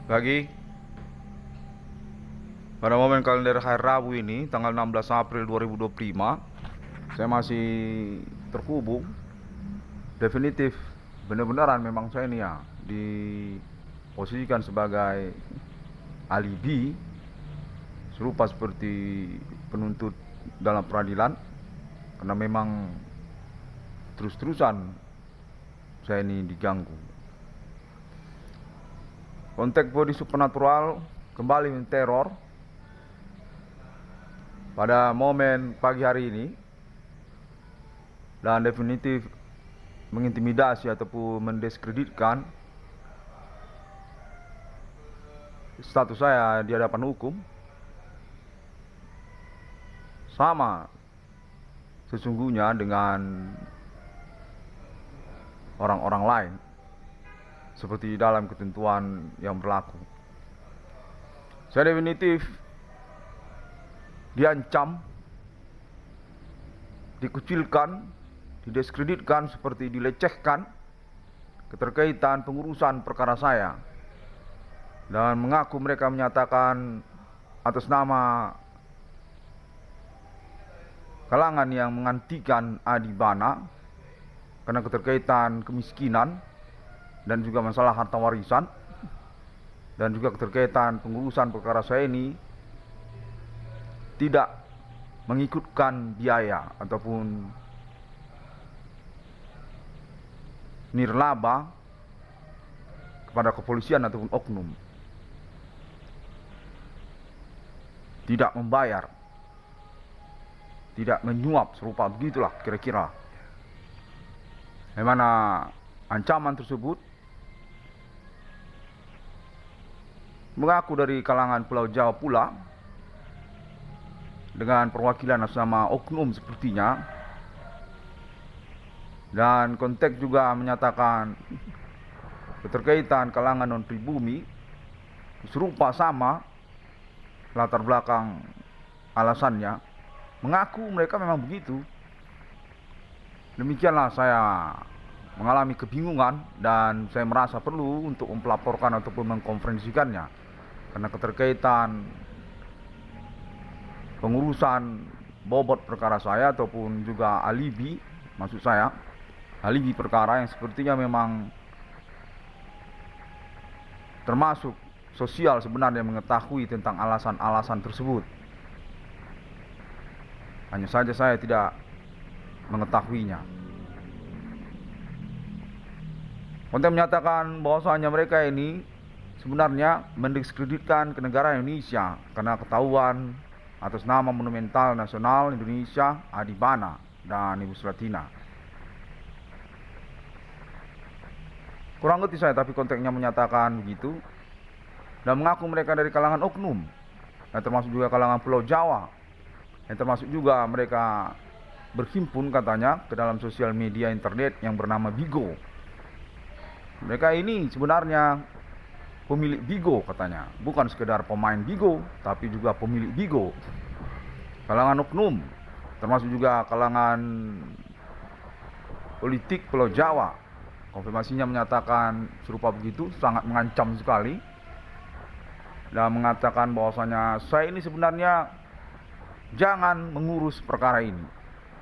Pagi, pada momen kalender hari Rabu ini, tanggal 16 April 2025, saya masih terhubung. Definitif, benar-benaran memang saya ini ya diposisikan sebagai alibi, serupa seperti penuntut dalam peradilan, karena memang terus-terusan saya ini diganggu. Konteks body supernatural kembali menteror pada momen pagi hari ini, dan definitif mengintimidasi ataupun mendiskreditkan status saya di hadapan hukum, sama sesungguhnya dengan orang-orang lain seperti dalam ketentuan yang berlaku. Saya definitif diancam, dikucilkan, didiskreditkan, seperti dilecehkan keterkaitan pengurusan perkara saya, dan mengaku mereka menyatakan atas nama kalangan yang mengantikan Adibana karena keterkaitan kemiskinan dan juga masalah harta warisan, dan juga keterkaitan pengurusan perkara saya ini tidak mengikutkan biaya ataupun nirlaba kepada kepolisian ataupun oknum, tidak membayar, tidak menyuap, serupa begitulah kira-kira. Di mana ancaman tersebut mengaku dari kalangan Pulau Jawa pula, dengan perwakilan atas nama oknum sepertinya, dan konteks juga menyatakan keterkaitan kalangan non pribumi, serupa sama latar belakang alasannya, mengaku mereka memang begitu. Demikianlah saya mengalami kebingungan, dan saya merasa perlu untuk melaporkan ataupun mengkonferensikannya, karena keterkaitan pengurusan bobot perkara saya ataupun juga alibi, maksud saya alibi perkara yang sepertinya memang termasuk sosial sebenarnya mengetahui tentang alasan-alasan tersebut. Hanya saja saya tidak mengetahuinya. Konten menyatakan bahwasanya mereka ini sebenarnya mendiskreditkan kenegaraan Indonesia karena ketahuan atas nama Monumental Nasional Indonesia, Adibana, dan Ibu Suratina. Kurang ngerti saya, tapi konteksnya menyatakan begitu, dan mengaku mereka dari kalangan oknum, yang termasuk juga kalangan Pulau Jawa, yang termasuk juga mereka berhimpun katanya ke dalam sosial media internet yang bernama Bigo. Mereka ini sebenarnya pemilik Bigo katanya, bukan sekedar pemain Bigo, tapi juga pemilik Bigo. Kalangan oknum, termasuk juga kalangan politik Pulau Jawa. Konfirmasinya menyatakan serupa begitu, sangat mengancam sekali, dan mengatakan bahwasanya saya ini sebenarnya jangan mengurus perkara ini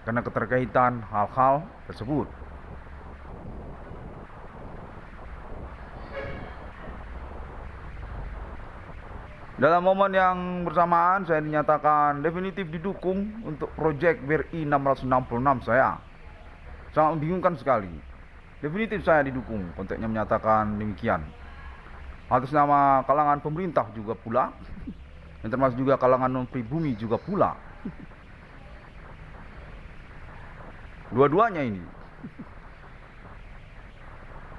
karena keterkaitan hal-hal tersebut. Dalam momen yang bersamaan, saya dinyatakan definitif didukung untuk proyek BRI 666 saya. Sangat membingungkan sekali. Definitif saya didukung, konteksnya menyatakan demikian. Atas nama kalangan pemerintah juga pula, yang termasuk juga kalangan non pribumi juga pula. Dua-duanya ini,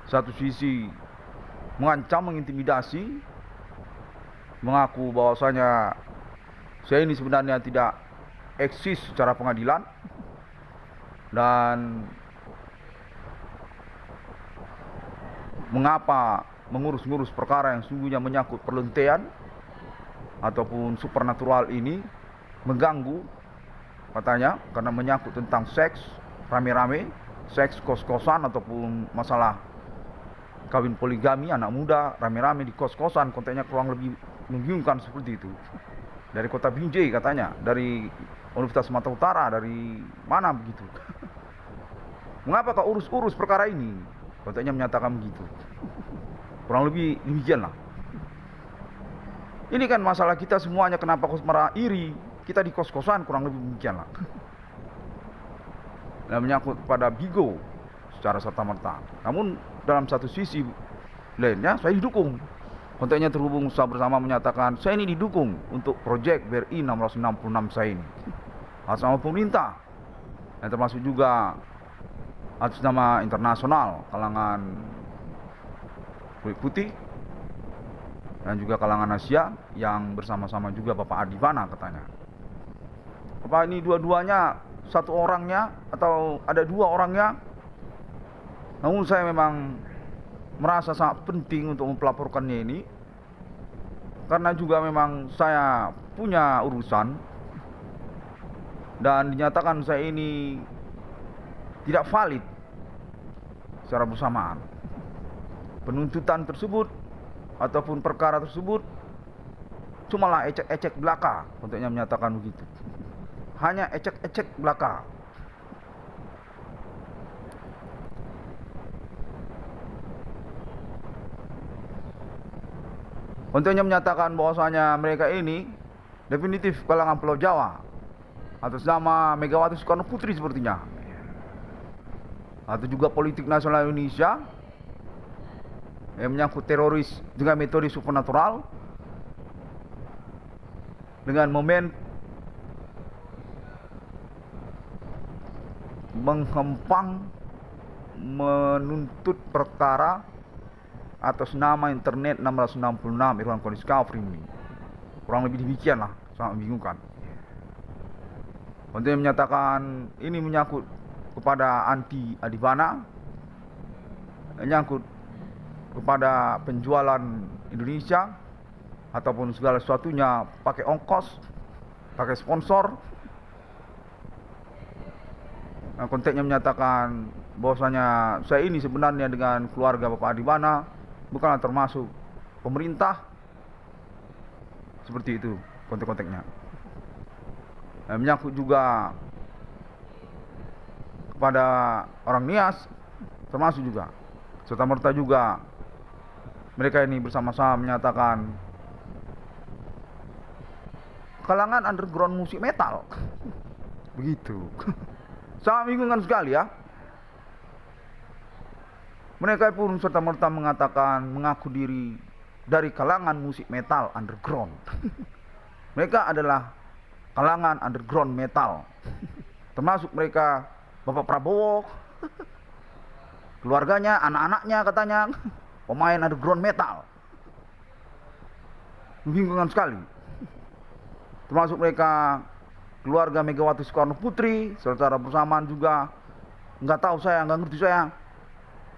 satu sisi mengancam, mengintimidasi, mengaku bahwasanya saya ini sebenarnya tidak eksis secara pengadilan, dan mengapa mengurus-ngurus perkara yang sungguhnya menyangkut perlentaian ataupun supernatural ini mengganggu katanya, karena menyangkut tentang seks rame-rame, seks kos-kosan ataupun masalah kawin poligami, anak muda, rame-rame di kos-kosan, kontennya kurang lebih membingungkan seperti itu. Dari kota Binjai katanya, dari Universitas Sumatera Utara, dari mana begitu. Mengapa kau urus-urus perkara ini? Kontennya menyatakan begitu. Kurang lebih demikian lah. Ini kan masalah kita semuanya, kenapa kau merah iri? Kita di kos-kosan, kurang lebih demikian lah. Dan menyangkut pada Bigo secara serta-merta. Namun dalam satu sisi lainnya saya didukung. Kontennya terhubung usaha bersama menyatakan saya ini didukung untuk proyek BRI 666 saya ini atas nama pemerintah, yang termasuk juga atas nama internasional kalangan kulit putih dan juga kalangan Asia yang bersama-sama juga Bapak Adibana katanya. Apa ini dua-duanya satu orangnya atau ada dua orangnya? Namun saya memang merasa sangat penting untuk mempelaporkannya ini, karena juga memang saya punya urusan dan dinyatakan saya ini tidak valid secara bersamaan. Penuntutan tersebut ataupun perkara tersebut cumalah ecek-ecek belaka, untuknya menyatakan begitu. Hanya ecek-ecek belaka. Untuknya menyatakan bahwasanya mereka ini definitif kalangan Pulau Jawa atas nama Megawati Soekarno Putri sepertinya, atau juga politik nasional Indonesia yang menyangkut teroris dengan metode supernatural, dengan momen menghempang menuntut perkara atas nama internet 666 Irwan Kondis Kafri ini. Kurang lebih demikian lah, sangat membingungkan. Untuk menyatakan ini menyangkut kepada anti Adibana, menyangkut kepada penjualan Indonesia ataupun segala sesuatunya pakai ongkos, pakai sponsor. Nah, konteksnya menyatakan bahwasanya saya ini sebenarnya dengan keluarga Bapak Adibana bukanlah termasuk pemerintah. Seperti itu konteks-konteksnya. Nah, menyangkut juga kepada orang Nias, termasuk juga serta-merta juga mereka ini bersama-sama menyatakan kalangan underground musik metal. Begitu. Sangat membingungkan sekali ya. Mereka pun serta-merta mengatakan mengaku diri dari kalangan musik metal underground. Mereka adalah kalangan underground metal. Termasuk mereka Bapak Prabowo, keluarganya, anak-anaknya katanya pemain underground metal. Membingungkan sekali. Termasuk mereka keluarga Megawati Soekarno Putri secara bersamaan juga nggak tahu saya, nggak ngerti saya,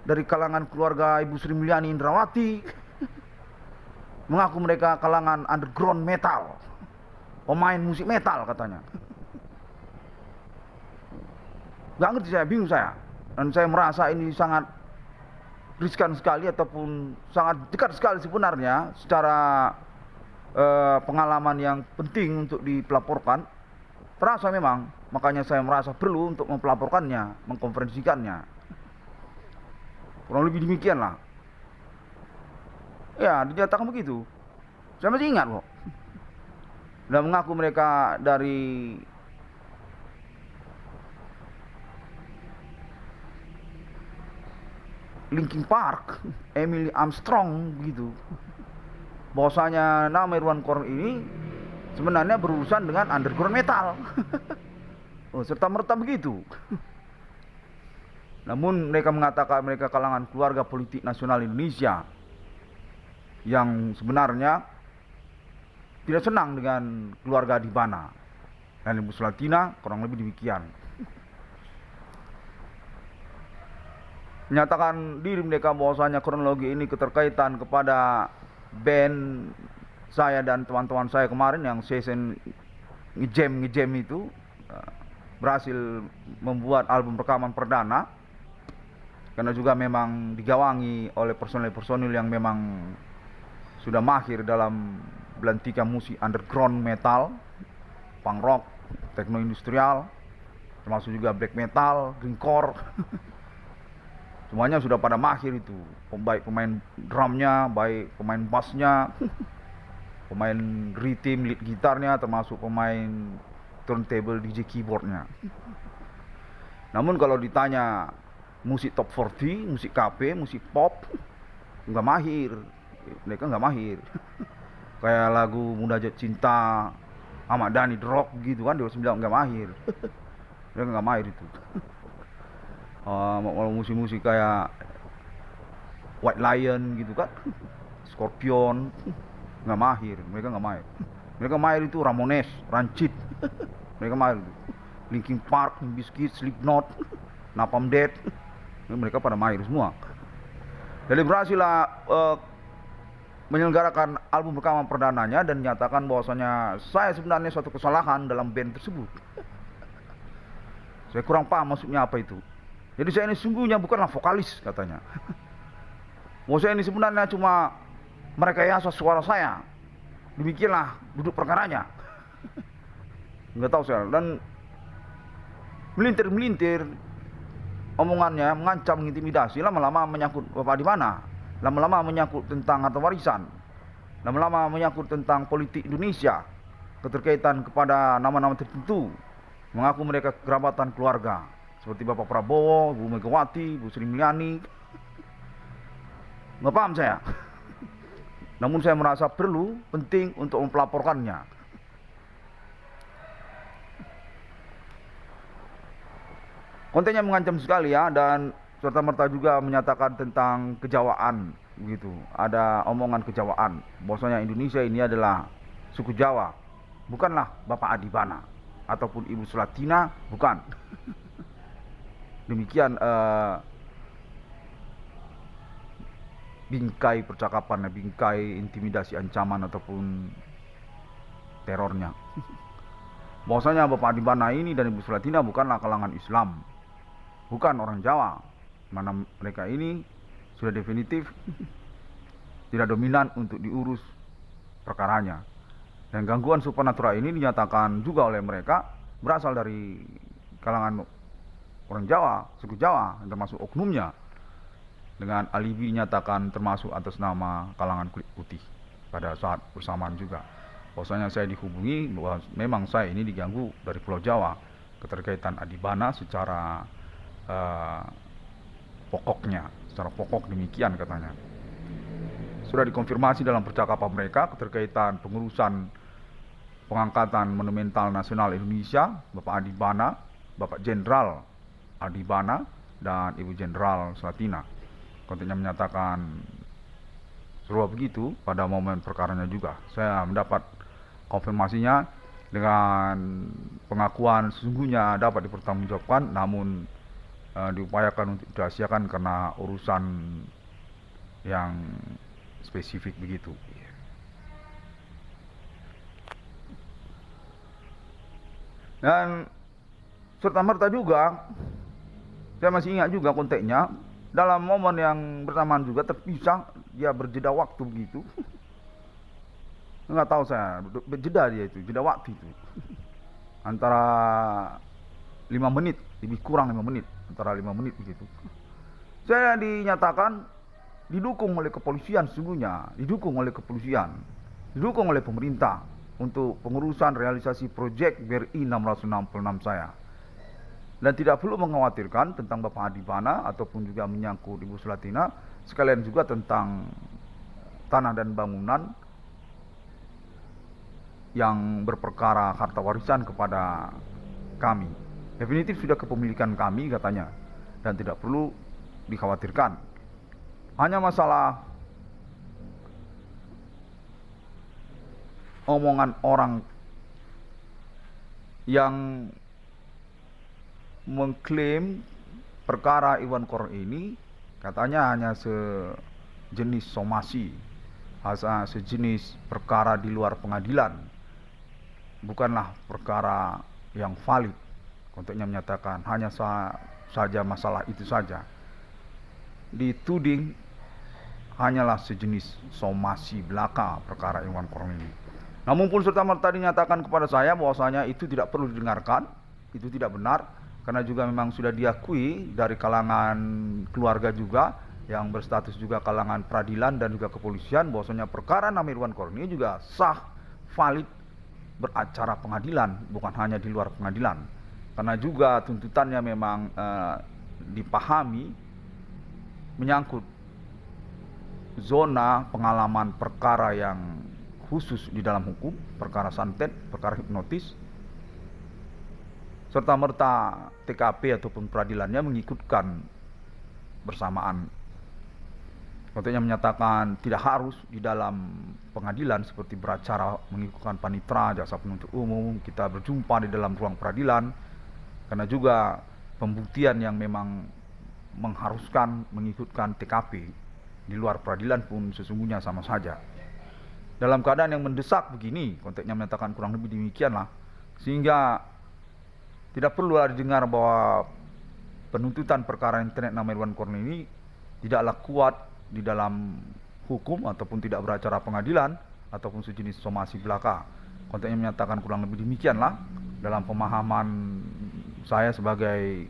dari kalangan keluarga Ibu Sri Mulyani Indrawati. Mengaku mereka kalangan underground metal, pemain musik metal katanya. Nggak ngerti saya, bingung saya. Dan saya merasa ini sangat riskan sekali ataupun sangat dekat sekali sebenarnya secara pengalaman yang penting untuk dipelaporkan. Terasa memang, makanya saya merasa perlu untuk mempelaporkannya, mengkonferensikannya. Kurang lebih demikian lah. Ya, dinyatakan begitu. Saya masih ingat kok. Dan mengaku mereka dari Linkin Park, Emily Armstrong begitu. Bahwasanya nama Irwan Korn ini sebenarnya berurusan dengan underground metal. Oh, serta-merta begitu. Namun mereka mengatakan mereka kalangan keluarga politik nasional Indonesia yang sebenarnya tidak senang dengan keluarga Adibana dan Ibu Sulatina, kurang lebih demikian. Menyatakan diri mereka bahwasanya kronologi ini keterkaitan kepada band saya dan teman-teman saya kemarin yang session ngejam itu berhasil membuat album rekaman perdana karena juga memang digawangi oleh personil-personil yang memang sudah mahir dalam belantika musik underground metal, punk rock, techno industrial, termasuk juga black metal, grindcore. Semuanya sudah pada mahir itu, baik pemain drumnya, baik pemain bassnya, pemain rhythm, lead gitarnya, termasuk pemain turntable DJ keyboardnya. Namun kalau ditanya musik top 40, musik KP, musik pop, nggak mahir. Mereka nggak mahir. Kayak lagu Muda Jatuh Cinta, Ahmad Dhani, The Rock gitu kan, dia bilang nggak mahir. Mereka nggak mahir itu. Kalau musik-musik kayak White Lion gitu kan, Scorpion, nggak mahir. Mereka nggak mahir. Mereka mahir itu Ramones, Rancid. Mereka mahir itu. Linkin Park, Limp Bizkit, Slipknot, Napalm Death. Mereka pada mahir semua. Jadi berhasillah menyelenggarakan album rekaman perdananya dan menyatakan bahwasanya saya sebenarnya suatu kesalahan dalam band tersebut. Saya kurang paham maksudnya apa itu. Jadi saya ini sungguhnya bukanlah vokalis katanya. Bahwa saya ini sebenarnya cuma merekayasa suara saya. Demikianlah duduk perkaranya. Nggak tahu saya. Dan melintir-melintir omongannya, mengancam, mengintimidasi, lama-lama menyangkut Bapak di mana. Lama-lama menyangkut tentang harta warisan, lama-lama menyangkut tentang politik Indonesia, keterkaitan kepada nama-nama tertentu, mengaku mereka kerabatan keluarga, seperti Bapak Prabowo, Bu Megawati, Bu Sri Mulyani. Nggak paham saya. Namun saya merasa perlu, penting untuk melaporkannya. Kontennya mengancam sekali ya, dan serta-merta juga menyatakan tentang kejawaan begitu. Ada omongan kejawaan bahwasanya Indonesia ini adalah suku Jawa, bukanlah Bapak Adibana ataupun Ibu Sulatina, bukan. Demikian bingkai percakapan, bingkai intimidasi, ancaman ataupun terornya. Bahwasanya Bapak Adibana ini dan Ibu Sulatina bukanlah kalangan Islam, bukan orang Jawa. Mana mereka ini sudah definitif tidak dominan untuk diurus perkaranya. Dan gangguan supernatural ini dinyatakan juga oleh mereka berasal dari kalangan orang Jawa, suku Jawa, termasuk oknumnya. Dengan alibi dinyatakan termasuk atas nama kalangan kulit putih pada saat bersamaan juga. Bahwasanya saya dihubungi bahwa memang saya ini diganggu dari Pulau Jawa, keterkaitan Adibana secara pokoknya, secara pokok demikian katanya. Sudah dikonfirmasi dalam percakapan mereka keterkaitan pengurusan pengangkatan Monumental Nasional Indonesia, Bapak Adibana, Bapak Jenderal Adibana, dan Ibu Jenderal Sulatina. Kontennya menyatakan serupa begitu pada momen perkaranya juga. Saya mendapat konfirmasinya dengan pengakuan sesungguhnya dapat dipertanggungjawabkan, namun diupayakan untuk dirahasiakan karena urusan yang spesifik begitu. Dan serta-merta juga saya masih ingat juga konteksnya, dalam momen yang bersamaan juga terpisah, dia berjeda waktu begitu. Nggak tahu saya, berjeda dia itu, jeda waktu itu. Antara 5 menit, lebih kurang 5 menit, antara 5 menit begitu. Saya dinyatakan didukung oleh kepolisian sesungguhnya, didukung oleh kepolisian, didukung oleh pemerintah untuk pengurusan realisasi proyek BRI 666 saya. Dan tidak perlu mengkhawatirkan tentang Bapak Adibana ataupun juga menyangkut Ibu Sulatina, sekalian juga tentang tanah dan bangunan yang berperkara harta warisan kepada kami. Definitif sudah kepemilikan kami katanya, dan tidak perlu dikhawatirkan. Hanya masalah omongan orang yang mengklaim perkara Iwan Kor ini katanya hanya sejenis somasi, sejenis perkara di luar pengadilan, bukanlah perkara yang valid. Konteksnya menyatakan hanya saja masalah itu saja. dituding hanyalah sejenis somasi belaka perkara Irwan Kornel ini. Namun pun serta-merta dinyatakan kepada saya bahwasanya itu tidak perlu didengarkan, itu tidak benar, karena juga memang sudah diakui dari kalangan keluarga juga yang berstatus juga kalangan peradilan dan juga kepolisian bahwasanya perkara nama Irwan Kornel juga sah, valid beracara pengadilan, bukan hanya di luar pengadilan. Karena juga tuntutannya memang dipahami menyangkut zona pengalaman perkara yang khusus di dalam hukum, perkara santet, perkara hipnotis, serta merta TKP ataupun peradilannya mengikutkan bersamaan. Konteksnya menyatakan tidak harus di dalam pengadilan seperti beracara mengikutkan panitera, jaksa penuntut umum, kita berjumpa di dalam ruang peradilan, karena juga pembuktian yang memang mengharuskan mengikutkan TKP di luar peradilan pun sesungguhnya sama saja. Dalam keadaan yang mendesak begini, konteksnya menyatakan kurang lebih demikianlah, sehingga tidak perlu didengar bahwa penuntutan perkara internet nama Irwan Kornel ini tidaklah kuat di dalam hukum ataupun tidak beracara pengadilan ataupun sejenis somasi belaka. Konteksnya menyatakan kurang lebih demikianlah dalam pemahaman saya sebagai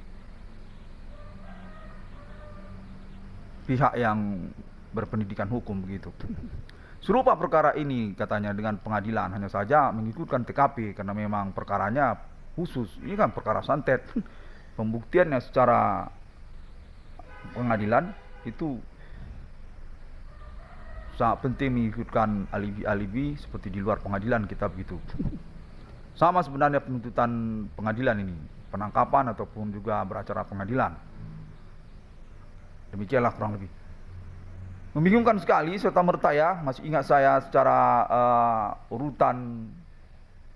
pihak yang berpendidikan hukum begitu. Serupa perkara ini katanya dengan pengadilan, hanya saja mengikutkan TKP karena memang perkaranya khusus. Ini kan perkara santet. Pembuktiannya secara pengadilan itu sangat penting mengikutkan alibi-alibi seperti di luar pengadilan kita begitu. Sama sebenarnya penuntutan pengadilan ini, penangkapan ataupun juga beracara pengadilan. Demikianlah kurang lebih. Membingungkan sekali serta merta ya, masih ingat saya secara urutan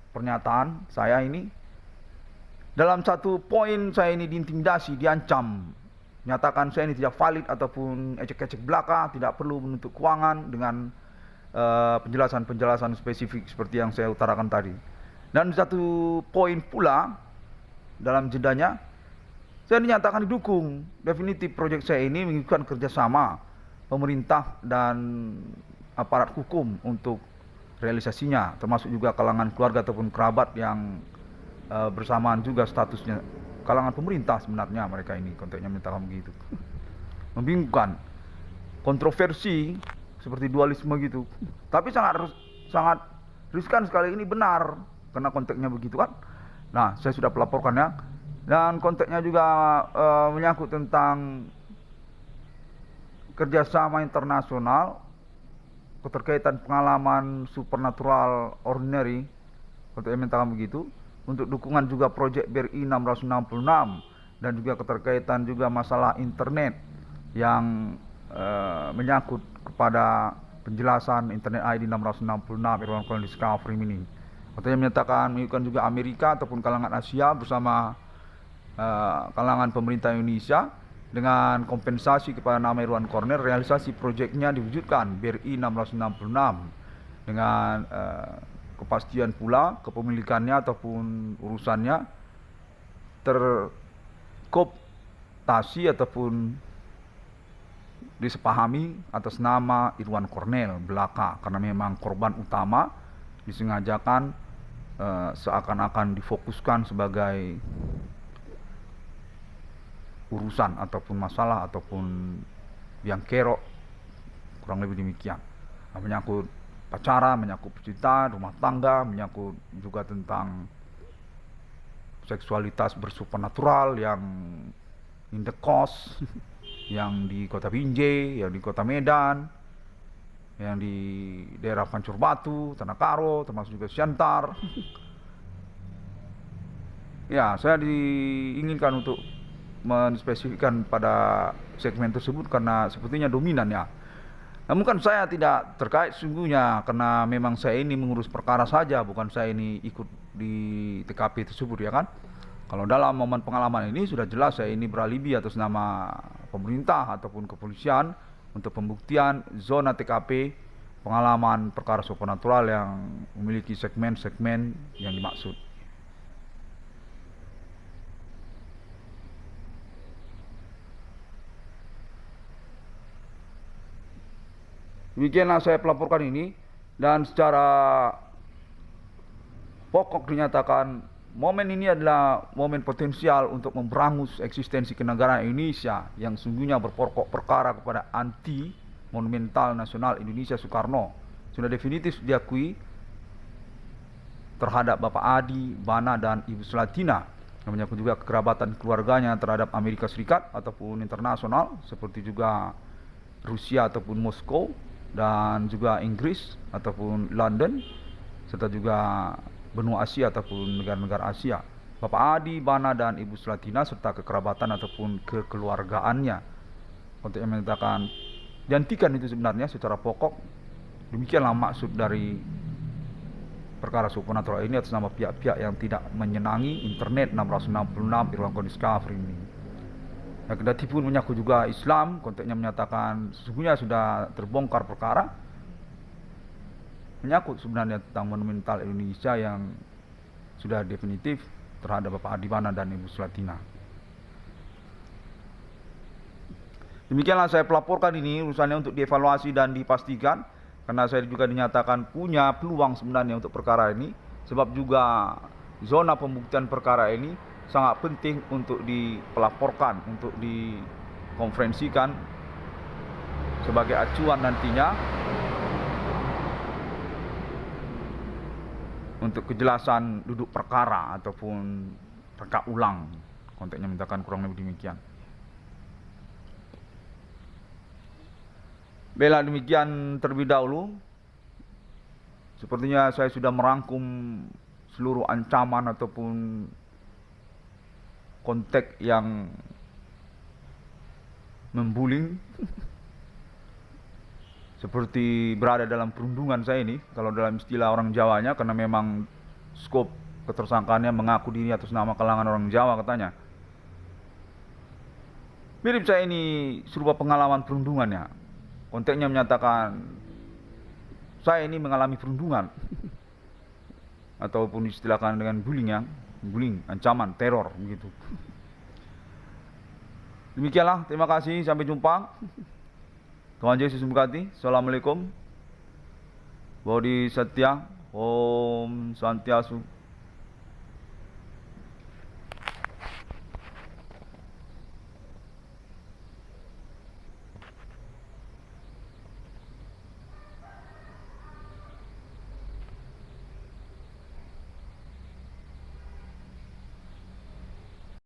pernyataan saya ini. Dalam satu poin saya ini diintimidasi, diancam, nyatakan saya ini tidak valid ataupun ecek-ecek belaka, tidak perlu menuntut keuangan dengan penjelasan-penjelasan spesifik seperti yang saya utarakan tadi. Dan satu poin pula dalam jedanya, saya dinyatakan didukung definitif proyek saya ini mengikutkan kerjasama pemerintah dan aparat hukum untuk realisasinya, termasuk juga kalangan keluarga ataupun kerabat yang bersamaan juga statusnya kalangan pemerintah sebenarnya mereka ini, konteksnya menyatakan begitu. Membingungkan, kontroversi seperti dualisme gitu, tapi sangat riskan sekali ini benar karena konteksnya begitu kan. Nah, saya sudah pelaporkan ya. Dan konteksnya juga menyangkut tentang kerjasama internasional, keterkaitan pengalaman supernatural ordinary, konteksnya menyatakan begitu, untuk dukungan juga proyek BRI 666 dan juga keterkaitan juga masalah internet yang menyangkut kepada penjelasan internet ID 666 Irwan Kornel Discovery ini. Konteksnya menyatakan mengikutkan juga Amerika ataupun kalangan Asia bersama kalangan pemerintah Indonesia dengan kompensasi kepada nama Irwan Kornel, realisasi proyeknya diwujudkan BRI 666 dengan kepastian pula kepemilikannya ataupun urusannya terkooptasi ataupun disepahami atas nama Irwan Kornel belaka, karena memang korban utama disengajakan seakan-akan difokuskan sebagai urusan ataupun masalah ataupun yang kerok, kurang lebih demikian. Nah, menyangkut pacaran, menyangkut percintaan, rumah tangga, menyangkut juga tentang seksualitas bersupernatural yang in the coast, yang di kota Binjai, yang di kota Medan, yang di daerah Pancur Batu, Tanah Karo, termasuk juga Siantar. Ya, saya diinginkan untuk menspesifikkan pada segmen tersebut karena sepertinya dominan ya. Namun kan saya tidak terkait sungguhnya, karena memang saya ini mengurus perkara saja, bukan saya ini ikut di TKP tersebut ya kan. Kalau dalam momen pengalaman ini sudah jelas saya ini beralibi atas nama pemerintah ataupun kepolisian untuk pembuktian zona TKP pengalaman perkara supernatural yang memiliki segmen-segmen yang dimaksud. Demikianlah saya pelaporkan ini, dan secara pokok dinyatakan momen ini adalah momen potensial untuk memberangus eksistensi kenegaraan Indonesia yang sungguhnya berpokok perkara kepada anti monumental nasional Indonesia Soekarno. Sudah definitif diakui terhadap Bapak Adi, Bana, dan Ibu Sulatina. Menyangkut juga kekerabatan keluarganya terhadap Amerika Serikat ataupun internasional, seperti juga Rusia ataupun Moskow, dan juga Inggris ataupun London, serta juga benua Asia ataupun negara-negara Asia. Bapak Adi, Bana, dan Ibu Sulatina serta kekerabatan ataupun kekeluargaannya. Untuk yang menyatakan dihentikan itu sebenarnya secara pokok. Demikianlah maksud dari perkara supernatural ini atas nama pihak-pihak yang tidak menyenangi internet 666 Irwan Discovery ini. Yang kendati pun menyangkut juga Islam, konteksnya menyatakan sesungguhnya sudah terbongkar perkara menyangkut sebenarnya tentang monumental Indonesia yang sudah definitif terhadap Bapak Adi, Bana, dan Ibu Sulatina. Demikianlah saya pelaporkan ini urusannya untuk dievaluasi dan dipastikan, karena saya juga dinyatakan punya peluang sebenarnya untuk perkara ini, sebab juga zona pembuktian perkara ini sangat penting untuk dipelaporkan, untuk dikonferensikan sebagai acuan nantinya untuk kejelasan duduk perkara ataupun reka ulang. Konteksnya mintakan kurang lebih demikian. Baiklah, demikian terlebih dahulu. Sepertinya saya sudah merangkum seluruh ancaman ataupun konteks yang membuling seperti berada dalam perundungan saya ini, kalau dalam istilah orang Jawanya, karena memang skop ketersangkaannya mengaku diri atas nama kalangan orang Jawa katanya. Mirip saya ini serupa pengalaman perundungannya. Konteksnya menyatakan saya ini mengalami perundungan ataupun istilahkan dengan bullying, ancaman, teror begitu. Demikianlah, terima kasih, sampai jumpa. Tuhan Yesus memberkati. Assalamualaikum. Bodhi Satya, Om Santiasu.